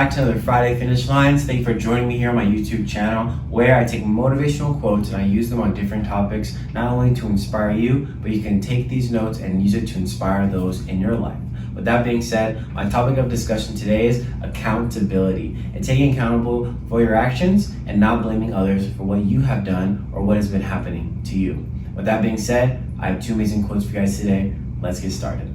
back to another Friday Finish Lines. Thank you for joining me here on my YouTube channel, where I take motivational quotes and I use them on different topics, not only to inspire you, but you can take these notes and use it to inspire those in your life. With that being said, my topic of discussion today is accountability and taking accountable for your actions and not blaming others for what you have done or what has been happening to you. With that being said, I have two amazing quotes for you guys today. Let's get started.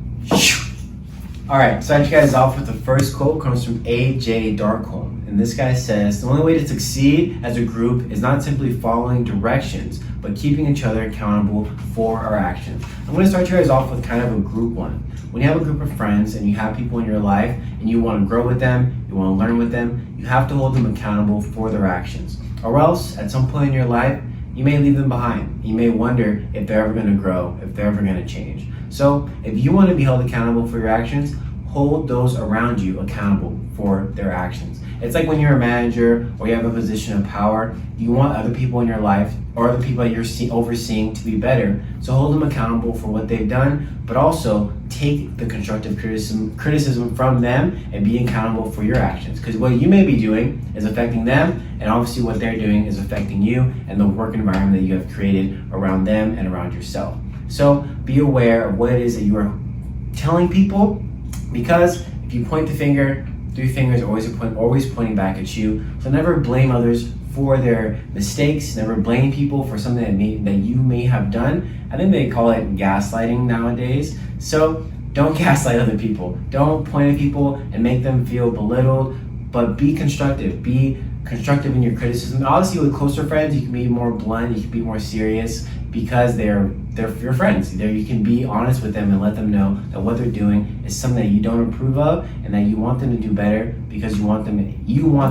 All right, so I start you guys off with the first quote. Comes from A.J. Darkholm, and this guy says, "The only way to succeed as a group is not simply following directions, but keeping each other accountable for our actions." I'm going to start you guys off with kind of a group one. When you have a group of friends and you have people in your life and you want to grow with them, you want to learn with them, you have to hold them accountable for their actions. Or else, at some point in your life, you may leave them behind. You may wonder if they're ever going to grow, if they're ever going to change. So if you want to be held accountable for your actions, hold those around you accountable for their actions. It's like when you're a manager or you have a position of power, you want other people in your life or the people that you're overseeing to be better. So hold them accountable for what they've done, but also take the constructive criticism from them and be accountable for your actions. Because what you may be doing is affecting them, and obviously what they're doing is affecting you and the work environment that you have created around them and around yourself. So be aware of what it is that you are telling people, because if you point the finger, three fingers are always pointing back at you. So never blame others for their mistakes. Never blame people for something that you may have done. I think they call it gaslighting nowadays. So don't gaslight other people. Don't point at people and make them feel belittled, but be constructive. Be constructive in your criticism. Obviously, with closer friends, you can be more blunt, you can be more serious, because they're your friends. You can be honest with them and let them know that what they're doing is something that you don't approve of and that you want them to do better, because you want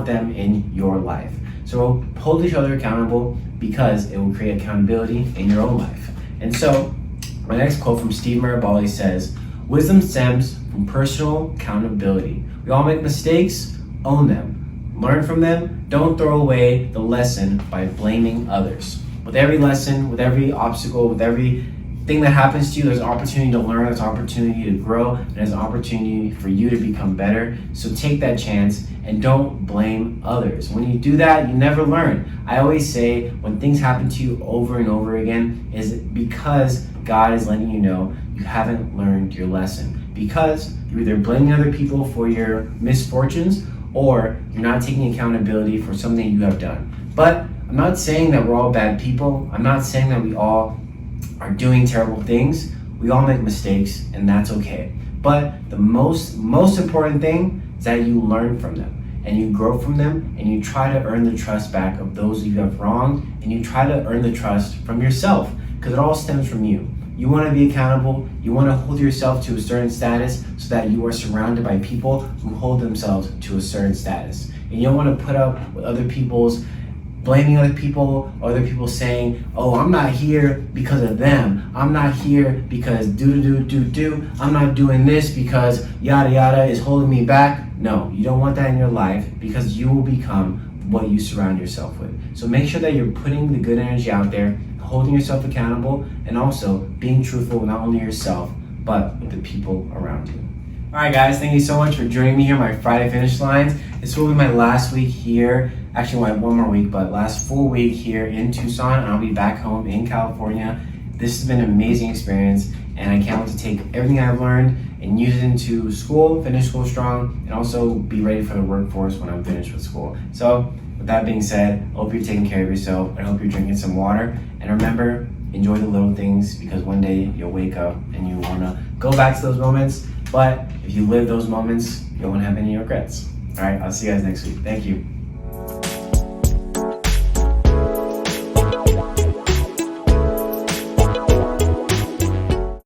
them in your life. So hold each other accountable, because it will create accountability in your own life. And so my next quote from Steve Maraboli says, "Wisdom stems from personal accountability. We all make mistakes, own them, learn from them, don't throw away the lesson by blaming others." With every lesson, with every obstacle, with every thing that happens to you, there's an opportunity to learn, there's an opportunity to grow, and there's an opportunity for you to become better. So take that chance and don't blame others. When you do that, you never learn. I always say, when things happen to you over and over again, is because God is letting you know you haven't learned your lesson. Because you're either blaming other people for your misfortunes, or you're not taking accountability for something you have done. But I'm not saying that we're all bad people. I'm not saying that we all are doing terrible things. We all make mistakes, and that's okay. But the most important thing is that you learn from them and you grow from them, and you try to earn the trust back of those you have wronged, and you try to earn the trust from yourself, because it all stems from you. You want to be accountable. You want to hold yourself to a certain status so that you are surrounded by people who hold themselves to a certain status. And you don't want to put up with blaming other people, or other people saying, "Oh, I'm not here because of them. I'm not here because I'm not doing this because yada yada is holding me back." No, you don't want that in your life, because you will become what you surround yourself with. So make sure that you're putting the good energy out there, holding yourself accountable, and also being truthful with not only yourself, but with the people around you. All right, guys, thank you so much for joining me here on my Friday Finish Lines. This will be my last week here. Actually, one more week, but last full week here in Tucson, and I'll be back home in California. This has been an amazing experience, and I can't wait to take everything I've learned and use it into school, finish school strong, and also be ready for the workforce when I'm finished with school. So with that being said, I hope you're taking care of yourself. I hope you're drinking some water. And remember, enjoy the little things, because one day you'll wake up and you want to go back to those moments. But if you live those moments, you won't have any regrets. All right, I'll see you guys next week. Thank you.